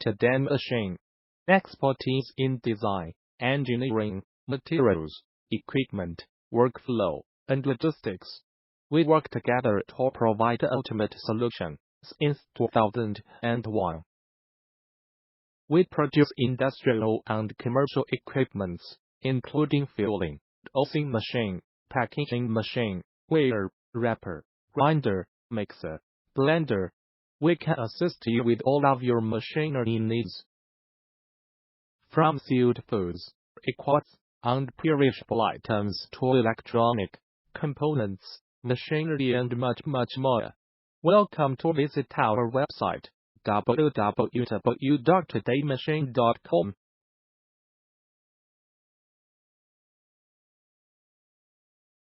end-to-end machine. Expertise in design, engineering, materials, equipment, workflow, and logistics. We work together to provide the ultimate solution since 2001. We produce industrial and commercial equipments, including filling, dosing machine, packaging machine, weigher, wrapper, grinder, mixer, blender. We can assist you with all of your machinery needs. From sealed foods, liquids, and perishable items to electronic components, machinery, and much more. Welcome to visit our website www.todaymachine.com.